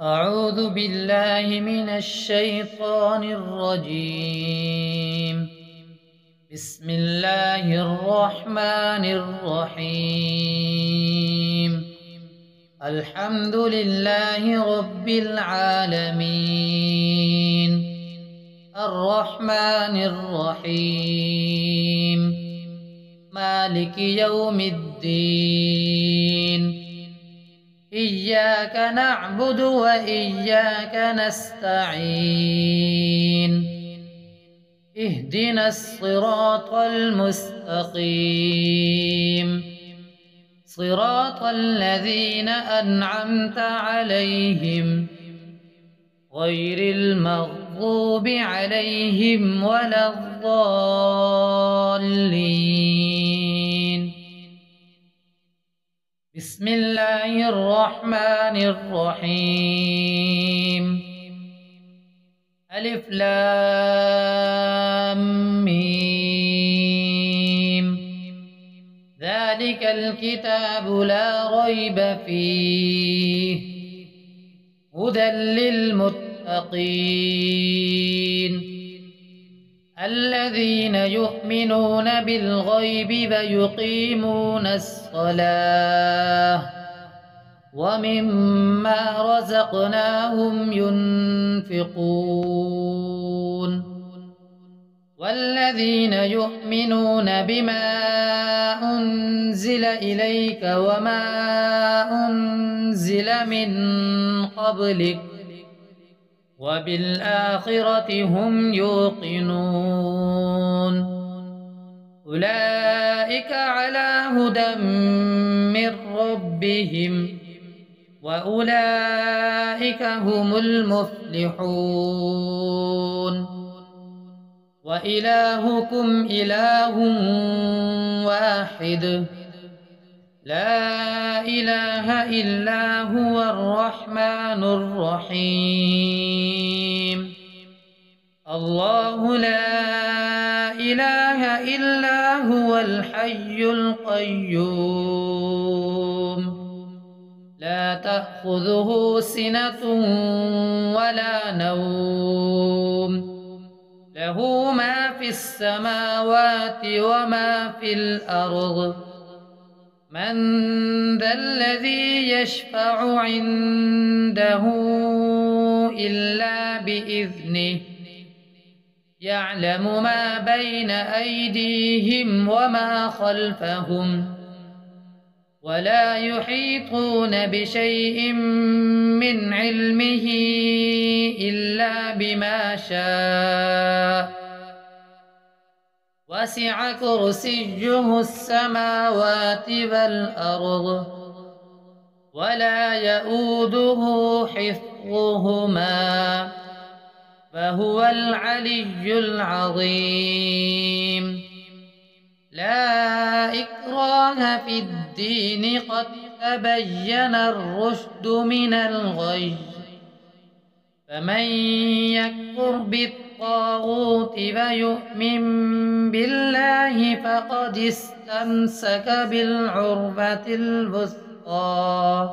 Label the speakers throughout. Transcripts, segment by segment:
Speaker 1: أعوذ بالله من الشيطان الرجيم. بسم الله الرحمن الرحيم. الحمد لله رب العالمين، الرحمن الرحيم، مالك يوم الدين. إياك نعبد وإياك نستعين. اهدنا الصراط المستقيم، صراط الذين أنعمت عليهم غير المغضوب عليهم ولا الضالين. بسم الله الرحمن الرحيم. ألف لام ميم. ذلك الكتاب لا ريب فيه، هدى للمتقين الذين يؤمنون بالغيب ويقيمون الصلاة ومما رزقناهم ينفقون. والذين يؤمنون بما أنزل إليك وما أنزل من قبلك وبالآخرة هم يوقنون. أولئك على هدى من ربهم وأولئك هم المفلحون. وإلهكم إله واحد، لا إله إلا هو الرحمن الرحيم. الله لا إله إلا هو الحي القيوم، لا تأخذه سنة ولا نوم، له ما في السماوات وما في الأرض. من ذا الذي يشفع عنده إلا بإذنه، يعلم ما بين أيديهم وما خلفهم، ولا يحيطون بشيء من علمه إلا بما شاء. وسع كرسيه السماوات والأرض ولا يؤوده حفظهما فهو العلي العظيم. لا إكراه في الدين، قد تبين الرشد من الغي. فمن يكفر بالطاغوت ويؤمن بالله فقد استمسك بالعروة الوثقى،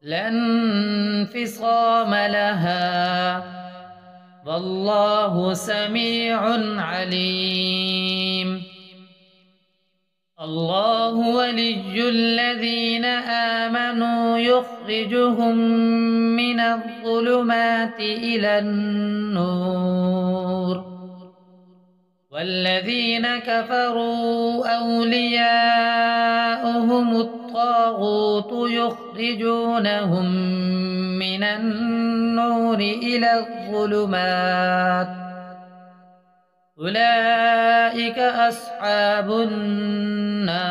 Speaker 1: لا انفصام لها، والله سميع عليم. الله ولي الذين آمنوا يخرجهم من الظلمات إلى النور، والذين كفروا أولياؤهم الطاغوت يخرجونهم من النور إلى الظلمات. أولئك أصحاب النار،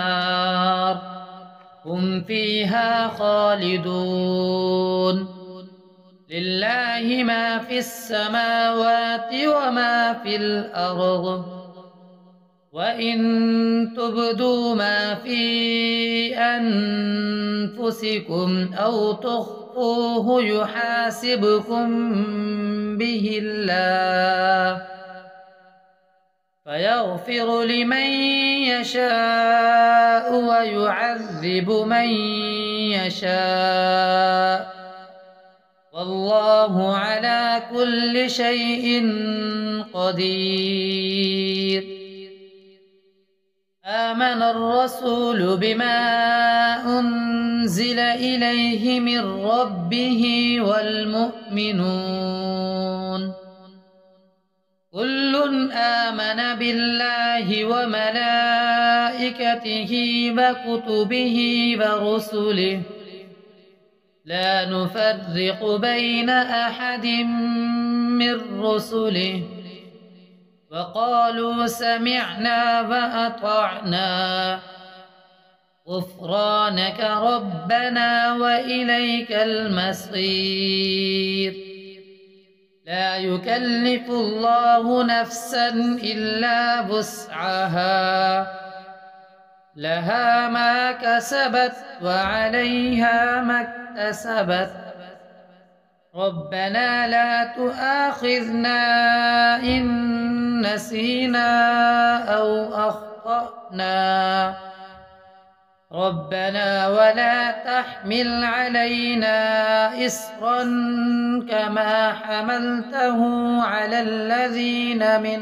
Speaker 1: هم فيها خالدون. لله ما في السماوات وما في الأرض، وإن تبدوا ما في أنفسكم أو تخفوه يحاسبكم به الله، فيغفر لمن يشاء ويعذب من يشاء، والله على كل شيء قدير. آمن الرسول بما أنزل إليه من ربه والمؤمنون كل آمن بالله وملائكته وكتبه ورسله لا نفرق بين أحد من رسله وقالوا سمعنا وأطعنا غفرانك ربنا وإليك المصير. لا يكلف الله نفسا إلا وسعها لها ما كسبت وعليها ما اكتسبت ربنا لا تؤاخذنا إن نسينا أو أخطأنا ربنا ولا تحمل علينا إصرا كما حملته على الذين من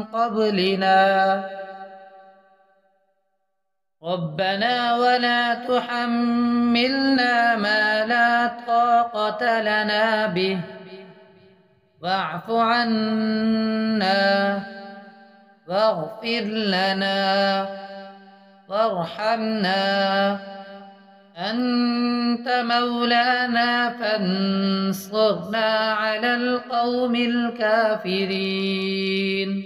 Speaker 1: قبلنا ربنا ولا تحملنا ما لا طاقة لنا به واعف عنا واغفر لنا وارحمنا أنت مولانا فانصرنا على القوم الكافرين.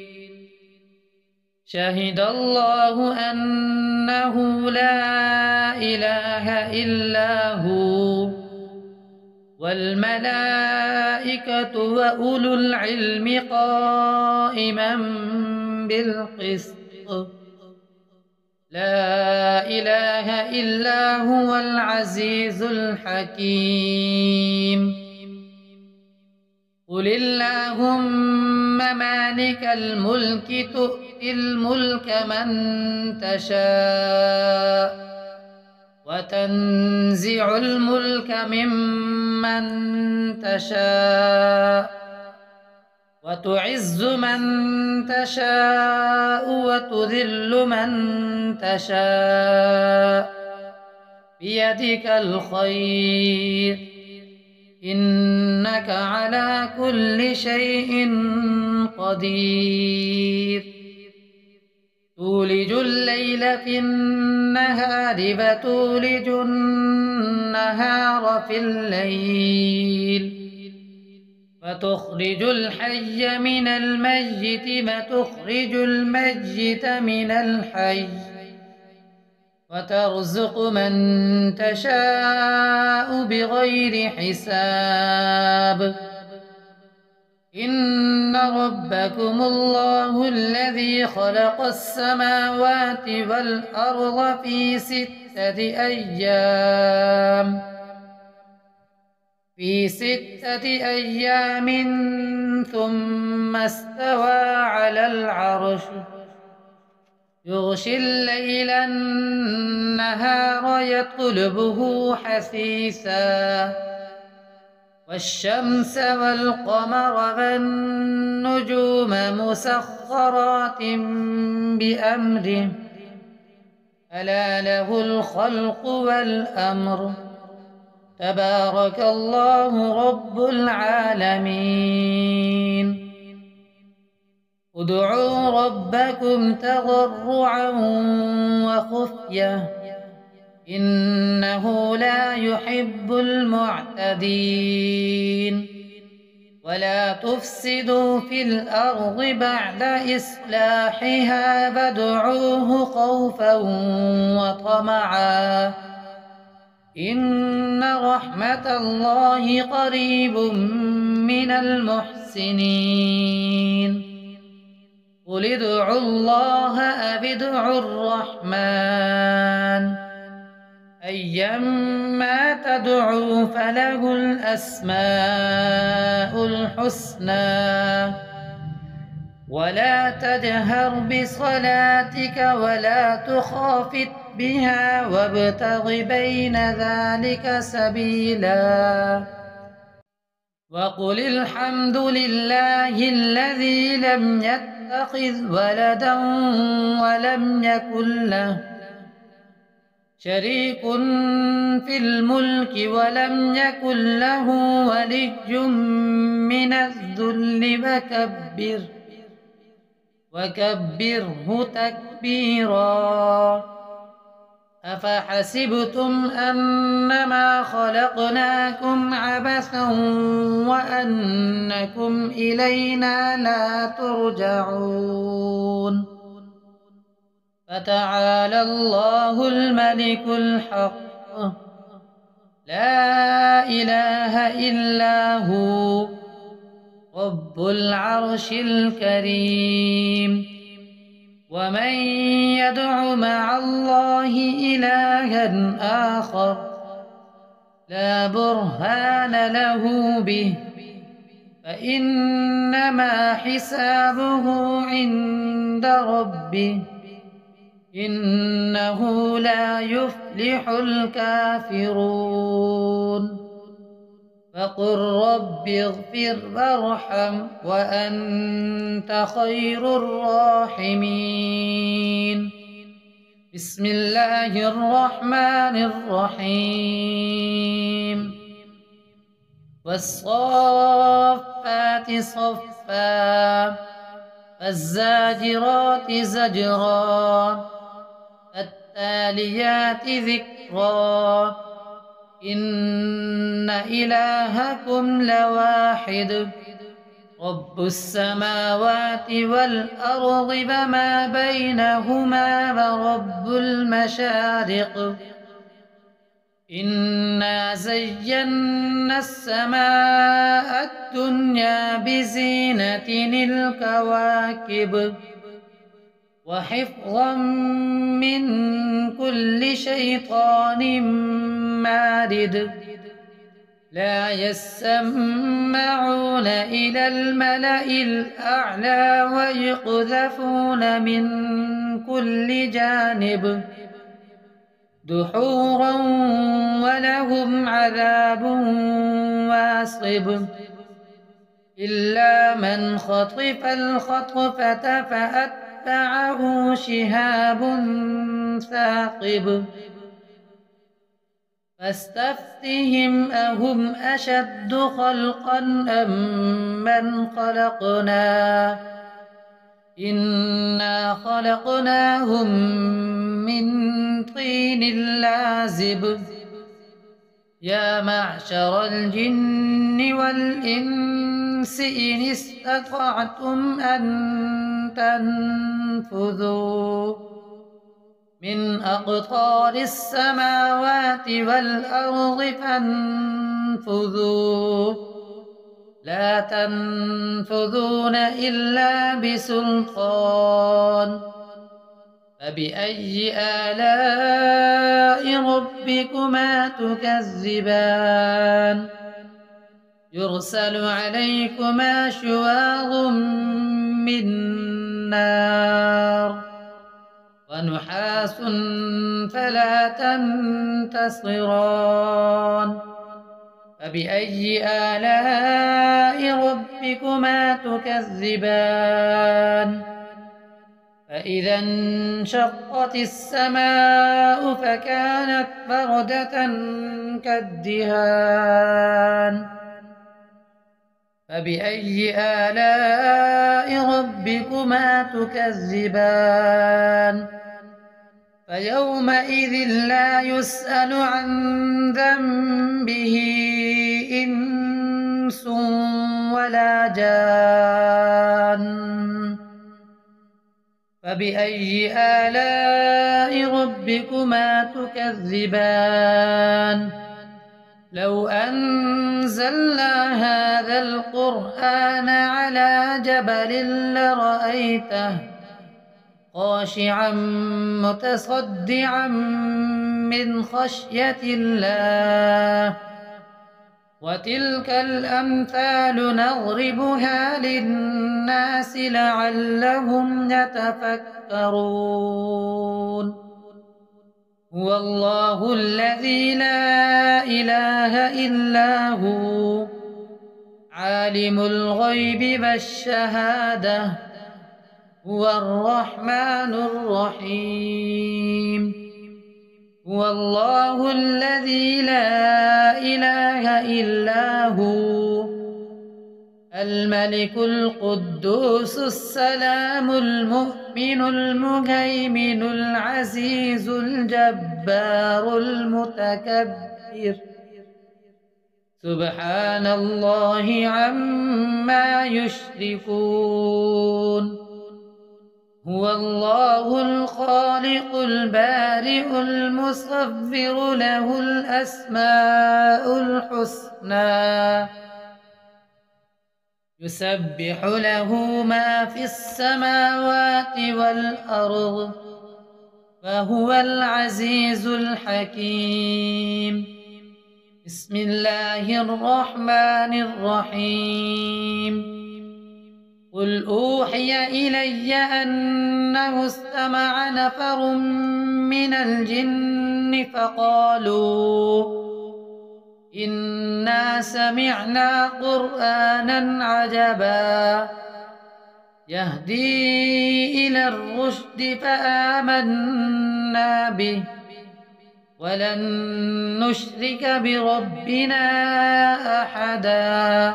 Speaker 1: شهد الله أنه لا إله إلا هو والملائكة وأولو العلم قائما بالقسط لا إله إلا هو العزيز الحكيم. قل اللهم مالك الملك تؤتي الملك من تشاء وتنزع الملك ممن تشاء وتعز من تشاء وتذل من تشاء بيدك الخير إنك على كل شيء قدير. تولج الليل في النهار وتولج النهار في الليل وتخرج الحي من الميت وتخرج الميت من الحي وترزق من تشاء بغير حساب. إن ربكم الله الذي خلق السماوات والأرض في 6 أيام ثم استوى على العرش يغشي الليل النهار يطلبه حثيثا والشمس والقمر والنجوم مسخرات بأمره ألا له الخلق والأمر تبارك الله رب العالمين. ادعوا ربكم تضرعا وخفية إنه لا يحب المعتدين. ولا تفسدوا في الأرض بعد إصلاحها وادعوه خوفا وطمعا إن رحمة الله قريب من المحسنين. قل ادعوا الله أو ادعوا الرحمن أيما تدعوا فله الأسماء الحسنى. ولا تجهر بصلاتك ولا تخافت بها وابتغ بين ذلك سبيلا. وقل الحمد لله الذي لم يتخذ ولدا ولم يكن له شريك في الملك ولم يكن له ولي من الذل وكبره تكبيرا. أفحسبتم أنما خلقناكم عبثا وأنكم إلينا لا ترجعون. فتعالى الله الملك الحق لا إله إلا هو رب العرش الكريم. ومن يدع مع الله إلها آخر لا برهان له به فإنما حسابه عند ربه إنه لا يفلح الكافرون. فقل رب اغفر وارحم وأنت خير الراحمين. بسم الله الرحمن الرحيم. والصافات صفا فالزاجرات زجرا فالتاليات ذكرا إن إلهكم لواحد رب السماوات والأرض وما بينهما ورب المشارق إنا زينا السماء الدنيا بزينة الكواكب وحفظا من كل شيطان مارد. لا يسمعون إلى الملأ الأعلى ويقذفون من كل جانب دحورا ولهم عذاب واصب. إلا من خطف الخطفة فأتبعه شهاب ثاقب. فاستفتهم أهم أشد خلقا أم من خلقنا إنا خلقناهم من طين لازب. يا معشر الجن والإنس إن استطعتم أن تنفذوا من أقطار السماوات والأرض فانفذوا لا تنفذون إلا بسلطان. فبأي آلاء ربكما تكذبان. يرسل عليكما شواظ من نار ونحاس فلا تنتصران. فبأي آلاء ربكما تكذبان. فإذا انشقت السماء فكانت بردة كالدهان. فبأي آلاء ربكما تكذبان. فيومئذ لا يسأل عن ذنبه إنس ولا جان. فبأي آلاء ربكما تكذبان. لو أنزلنا هذا القرآن على جبل لرأيته خاشعا متصدعا من خشية الله. وتلك الأمثال نضربها للناس لعلهم يتفكرون. هو الله الذي لا إله إلا هو عالم الغيب والشهادة هو الرحمن الرحيم هو الله الذي لا إله إلا هو الملك القدوس السلام المؤمن المهيمن العزيز الجبار المتكبر سبحان الله عما يشركون هو الله الخالق البارئ المصور له الأسماء الحسنى يسبح له ما في السماوات والأرض وهو العزيز الحكيم بسم الله الرحمن الرحيم قل أوحي إلي أنه استمع نفر من الجن فقالوا إنا سمعنا قرآنا عجبا يهدي إلى الرشد فآمنا به ولن نشرك بربنا أحدا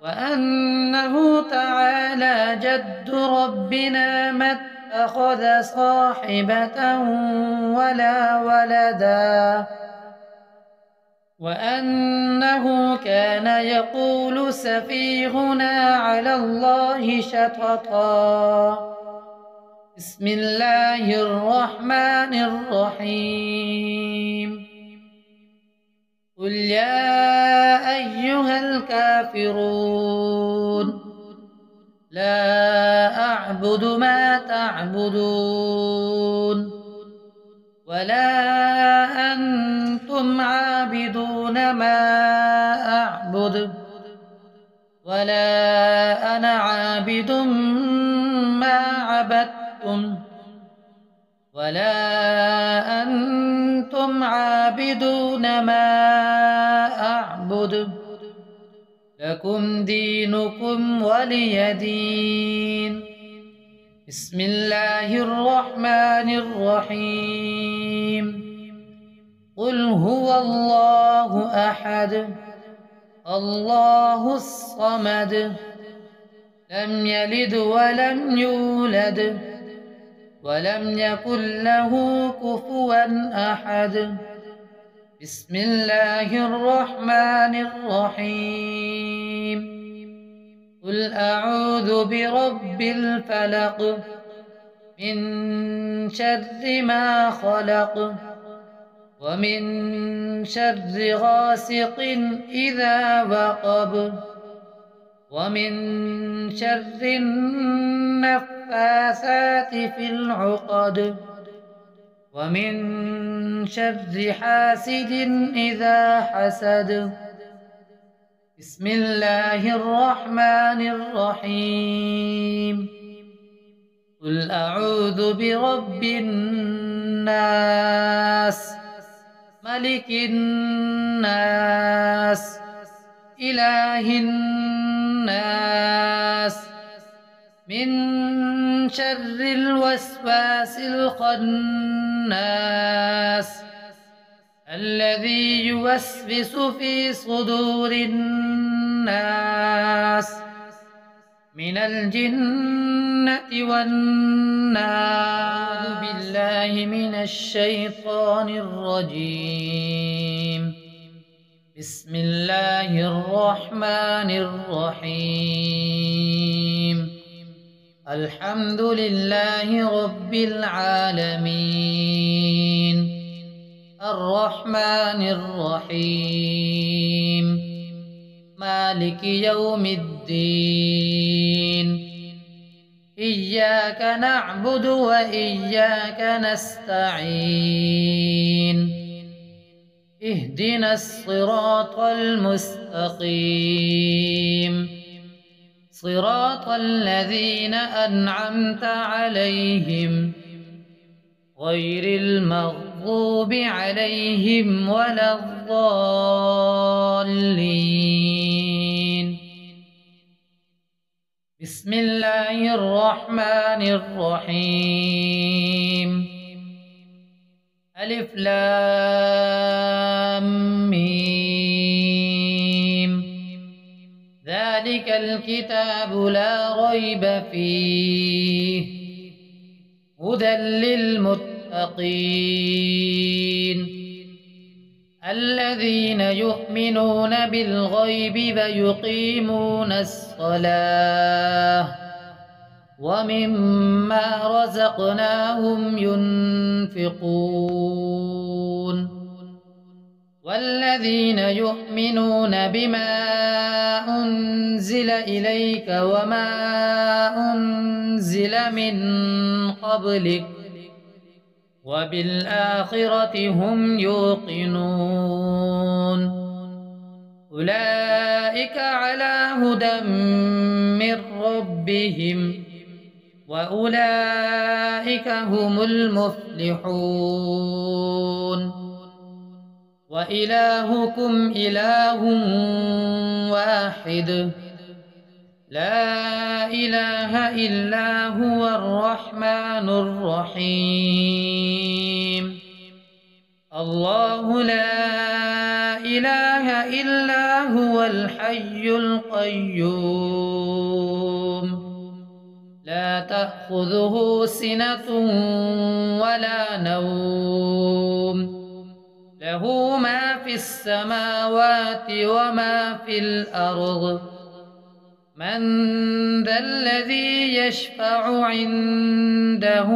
Speaker 1: وأنه تعالى جد ربنا ما اتخذ صاحبة ولا ولدا وأنه كان يقول سفيهنا على الله شططا بسم الله الرحمن الرحيم قل يا أيها الكافرون لا أعبد ما تعبدون ولا أنتم عابدون ما أعبد ولا أنا عابد ما عبدتم ولا أنتم عابدون ما أعبد لكم دينكم ولي دين بسم الله الرحمن الرحيم قل هو الله أحد الله الصمد لم يلد ولم يولد ولم يكن له كفوا أحد بسم الله الرحمن الرحيم قل أعوذ برب الفلق من شر ما خلق ومن شر غاسق إذا وقب ومن شر النفاثات في العقد ومن شر حاسد إذا حسد بسم الله الرحمن الرحيم قل أعوذ برب الناس ملك الناس إله الناس من شر الوسواس الخناس الذي يوسوس في صدور الناس من الجنة والناس أعوذ بالله من الشيطان الرجيم بسم الله الرحمن الرحيم الحمد لله رب العالمين الرحمن الرحيم مالك يوم الدين إياك نعبد وإياك نستعين اهدنا الصراط المستقيم صراط الذين أنعمت عليهم غير المغضوب عليهم ولا الضالين بسم الله الرحمن الرحيم ألف لام ميم ذلك الكتاب لا ريب فيه هدى للمتقين الذين يؤمنون بالغيب ويقيمون الصلاة ومما رزقناهم ينفقون والذين يؤمنون بما أنزل إليك وما أنزل من قبلك وبالآخرة هم يوقنون أولئك على هدى من ربهم وأولئك هم المفلحون وإلهكم إله واحد لا إله إلا هو الرحمن الرحيم الله لا إله إلا هو الحي القيوم لا تأخذه سنة ولا نوم له ما في السماوات وما في الأرض من ذا الذي يشفع عنده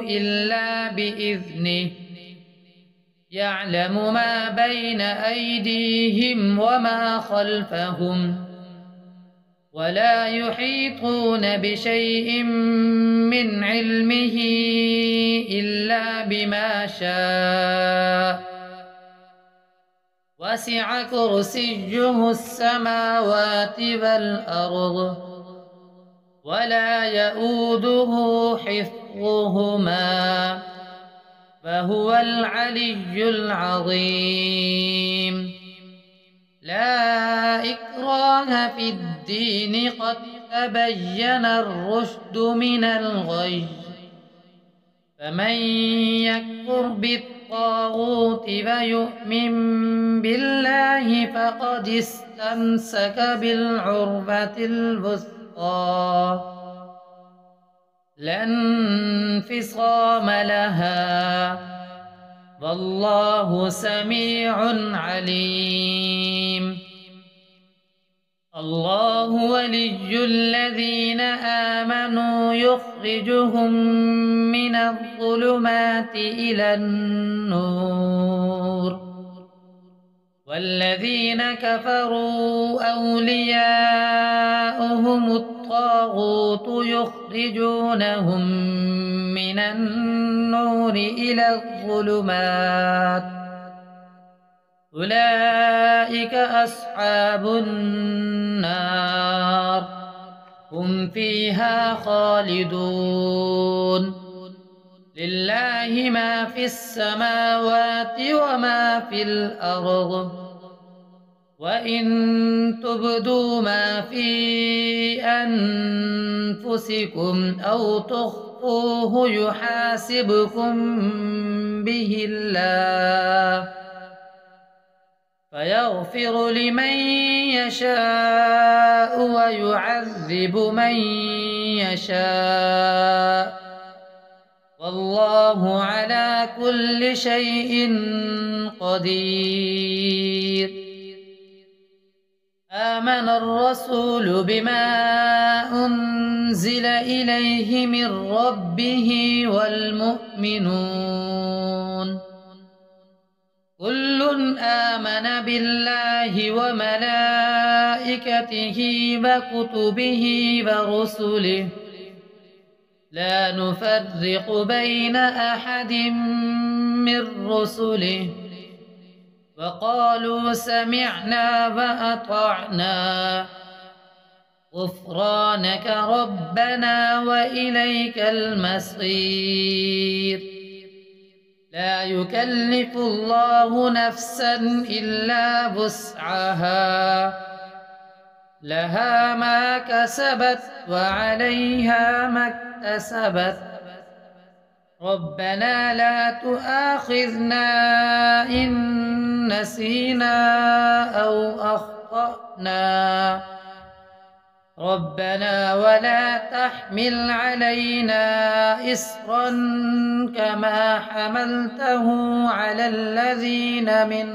Speaker 1: إلا بإذنه يعلم ما بين أيديهم وما خلفهم ولا يحيطون بشيء من علمه إلا بما شاء وسع كرسيه السماوات والأرض ولا يؤوده حفظهما فهو العلي العظيم لا إكراه في الدين قد تبين الرشد من الغي فمن يكفر بالطاغوت ويؤمن بالله فقد استمسك بالعروة الوثقى لا انفصام لها والله سميع عليم الله ولي الذين آمنوا يخرجهم من الظلمات إلى النور والذين كفروا أولياؤهم الطاغوت يخرجونهم من النور إلى الظلمات أولئك أصحاب النار هم فيها خالدون لله ما في السماوات وما في الأرض وإن تبدوا ما في أنفسكم أو تخفوه يحاسبكم به الله فيغفر لمن يشاء ويعذب من يشاء والله على كل شيء قدير آمن الرسول بما أنزل إليه من ربه والمؤمنون كل آمن بالله وملائكته وكتبه ورسله لا نفرق بين أحد من رسله وقالوا سمعنا وأطعنا غفرانك ربنا وإليك المصير لا يكلف الله نفسا إلا وسعها لها ما كسبت وعليها ما اكتسبت ربنا لا تؤاخذنا إن نسينا أو أخطأنا ربنا ولا تحمل علينا إصرا كما حملته على الذين من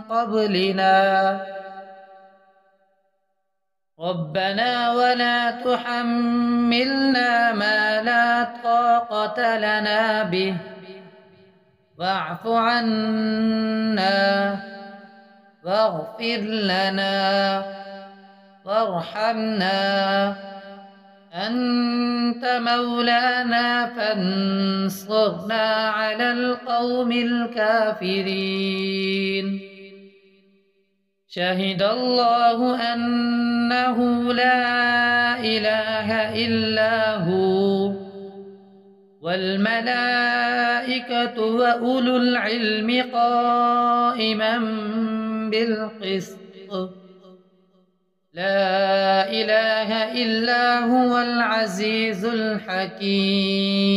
Speaker 1: قبلنا ربنا ولا تحملنا ما لا طاقة لنا به واعف عنا واغفر لنا وارحمنا أنت مولانا فانصرنا على القوم الكافرين شهد الله أنه لا إله إلا هو والملائكة وأولو العلم قائما بالقسط لا إله إلا هو العزيز الحكيم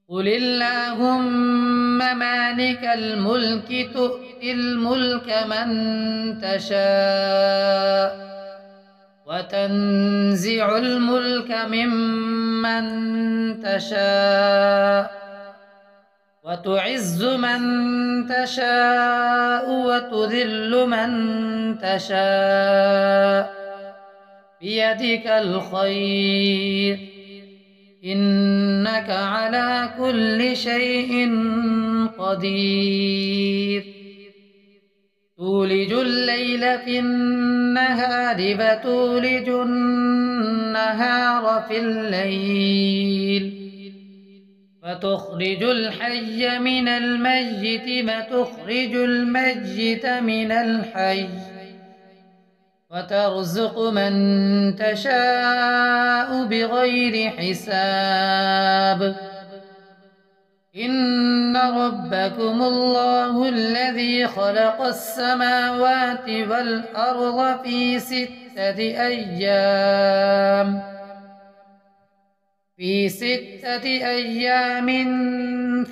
Speaker 1: قل اللهم مالك الملك تؤتي الملك من تشاء وتنزع الملك ممن تشاء وتعز من تشاء وتذل من تشاء بيدك الخير إنك على كل شيء قدير تولج الليل في النهار وتولج النهار في الليل وتخرج الحي من الميت وتخرج الميت من الحي وترزق من تشاء بغير حساب إن ربكم الله الذي خلق السماوات والأرض في 6 أيام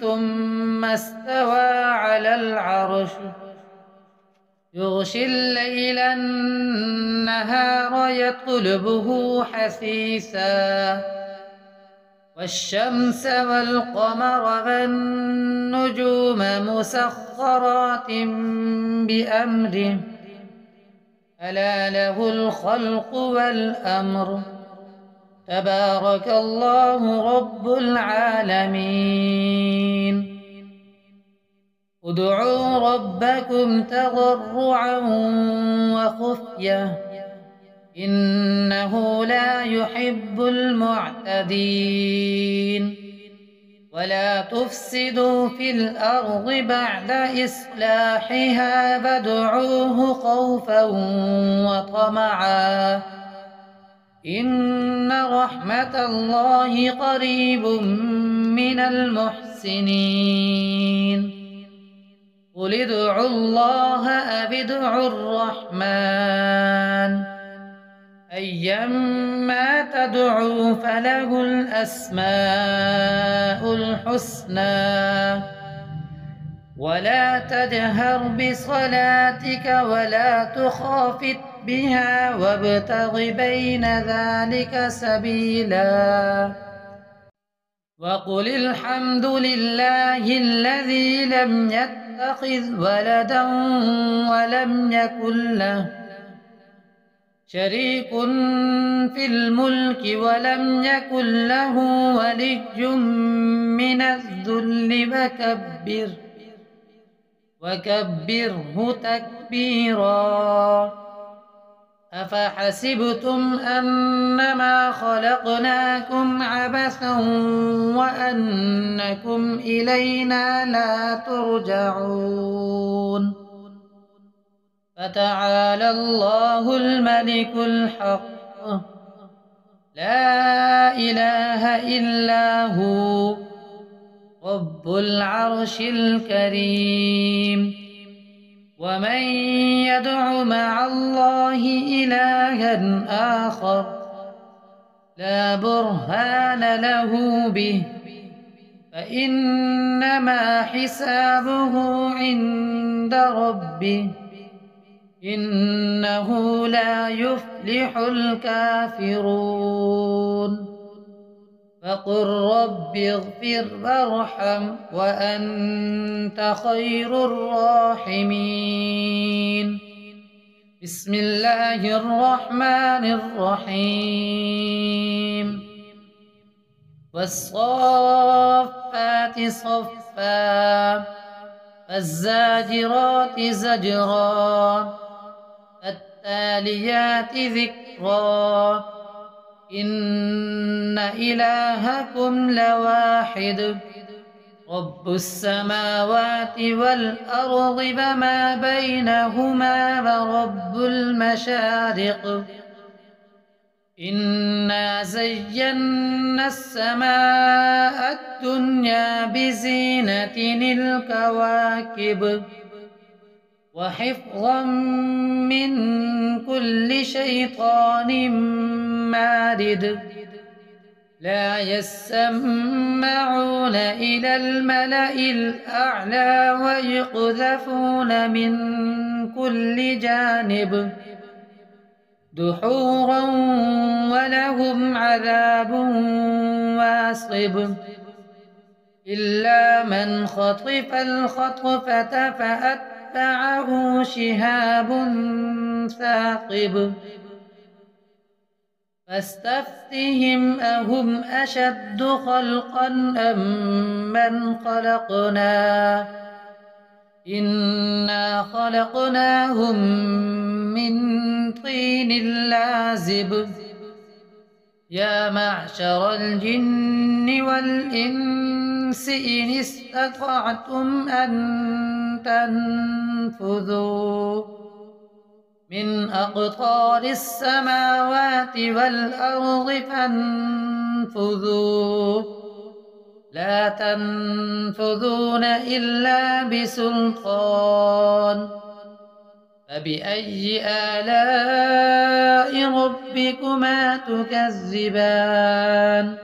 Speaker 1: ثم استوى على العرش يغشي الليل النهار يطلبه حثيثا والشمس والقمر والنجوم مسخرات بأمره ألا له الخلق والأمر تبارك الله رب العالمين ادعوا ربكم تضرعا وخفية إنه لا يحب المعتدين ولا تفسدوا في الأرض بعد إصلاحها فادعوه خوفا وطمعا إن رحمة الله قريب من المحسنين قل ادعوا الله أو ادعوا الرحمن أيما تدعوا فله الأسماء الحسنى ولا تجهر بصلاتك ولا تخافت بها وابتغ بين ذلك سبيلا وقل الحمد لله الذي لم يتخذ ولدا ولم يكن له شريك في الملك ولم يكن له ولي من الذل وكبره تكبيرا أفحسبتم أنما خلقناكم عبثا وأنكم إلينا لا ترجعون فتعالى الله الملك الحق لا إله إلا هو رب العرش الكريم ومن يدع مع الله إلها آخر لا برهان له به فإنما حسابه عند ربه إنه لا يفلح الكافرون فقل رب اغفر وارحم وأنت خير الراحمين بسم الله الرحمن الرحيم والصافات صفا فالزاجرات زجرا فالتاليات ذكرا إن إلهكم لواحد رب السماوات والأرض وما بينهما ورب المشارق إنا زينا السماء الدنيا بزينة الكواكب وحفظا من كل شيطان مارد لا يسمعون إلى الملأ الأعلى ويقذفون من كل جانب دحورا ولهم عذاب واصب إلا من خطف الخطفة فأتبعه شهاب ثاقب فاستفتهم أهم أشد خلقا أم من خلقنا إنا خلقناهم من طين لازب يا معشر الجن والإنس إن استطعتم أن تنفذوا من أقطار السماوات والأرض فانفذوا لا تنفذون إلا بسلطان فبأي آلاء ربكما تكذبان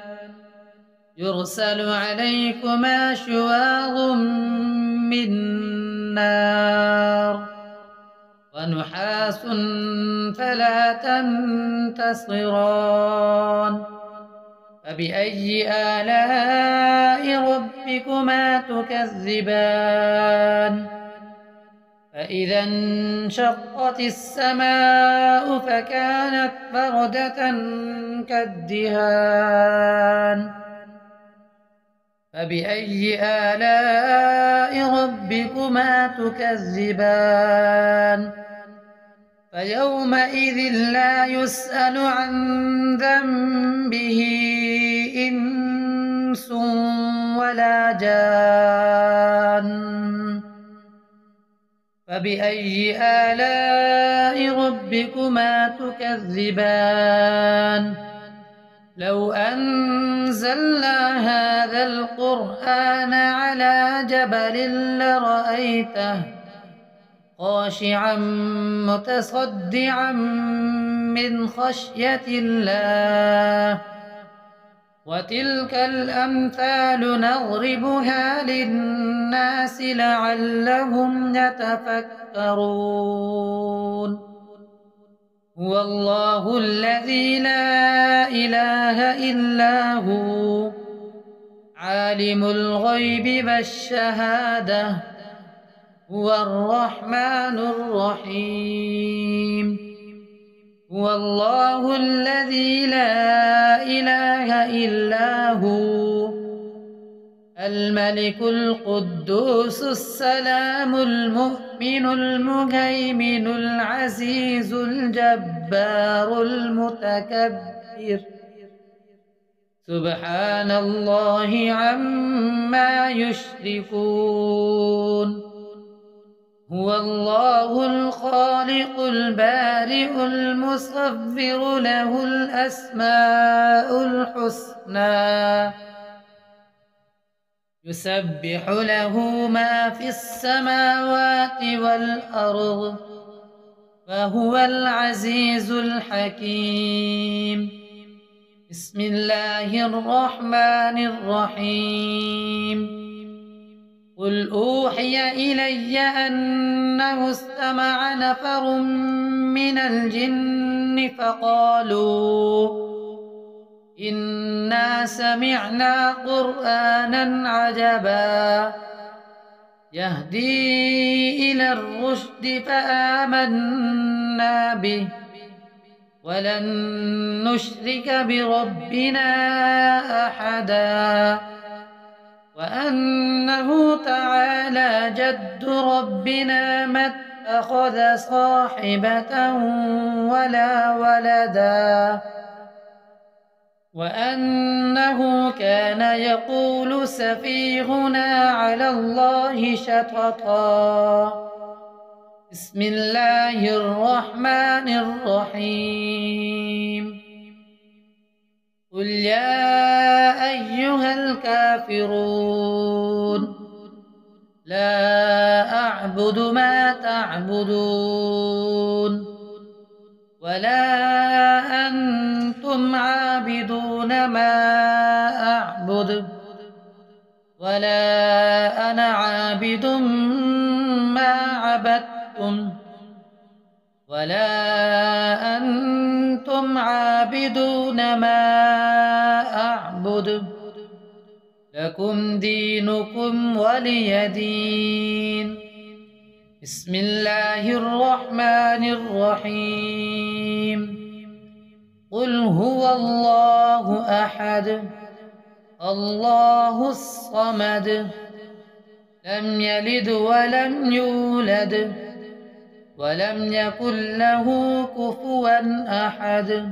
Speaker 1: يرسل عليكما شواظ من نار ونحاس فلا تنتصران فبأي آلاء ربكما تكذبان فإذا انشقت السماء فكانت بردة كالدهان فبأي آلاء ربكما تكذبان فيومئذ لا يسأل عن ذنبه إنس ولا جان فبأي آلاء ربكما تكذبان لو أنزلنا هذا القرآن على جبل لرأيته خاشعا متصدعا من خشية الله وتلك الأمثال نضربها للناس لعلهم يتفكرون هو الله الذي لا إله إلا هو عالم الغيب والشهادة هو الرحمن الرحيم هو الله الذي لا إله إلا هو الملك القدوس السلام المؤمن المهيمن العزيز الجبار المتكبر سبحان الله عما يشركون هو الله الخالق البارئ المصور له الأسماء الحسنى يسبح له ما في السماوات والأرض وهو العزيز الحكيم. بسم الله الرحمن الرحيم. قل أوحي إلي أنه استمع نفر من الجن فقالوا إنا سمعنا قرآنا عجبا يهدي إلى الرشد فآمنا به ولن نشرك بربنا أحدا وأنه تعالى جد ربنا ما اتخذ صاحبة ولا ولدا وأنه كان يقول سفيهنا على الله شططا. بسم الله الرحمن الرحيم. قل يا أيها الكافرون لا أعبد ما تعبدون ولا أنتم عابدون ما أعبد ولا أنا عابد ما عبدتم ولا أنتم عابدون ما أعبد لكم دينكم ولي دين. بسم الله الرحمن الرحيم. قل هو الله أحد الله الصمد لم يلد ولم يولد ولم يكن له كفوا أحد.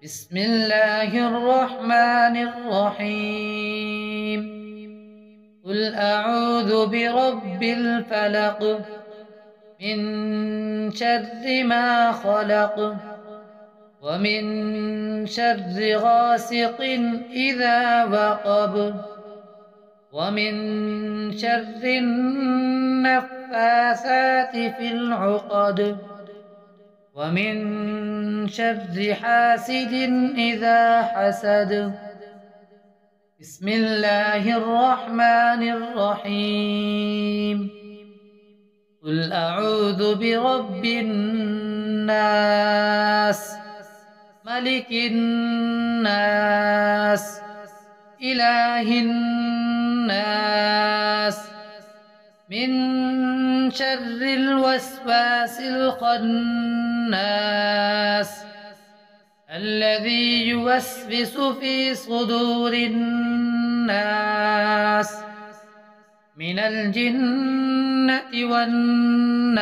Speaker 1: بسم الله الرحمن الرحيم. قل أعوذ برب الفلق من شر ما خلق ومن شر غاسق إذا وقب ومن شر النفاثات في العقد ومن شر حاسد إذا حسد. بسم الله الرحمن الرحيم. قل أعوذ برب الناس ملك الناس إله الناس من شر الوسواس الخناس الذي يوسوس في صدور الناس من الجنة والناس.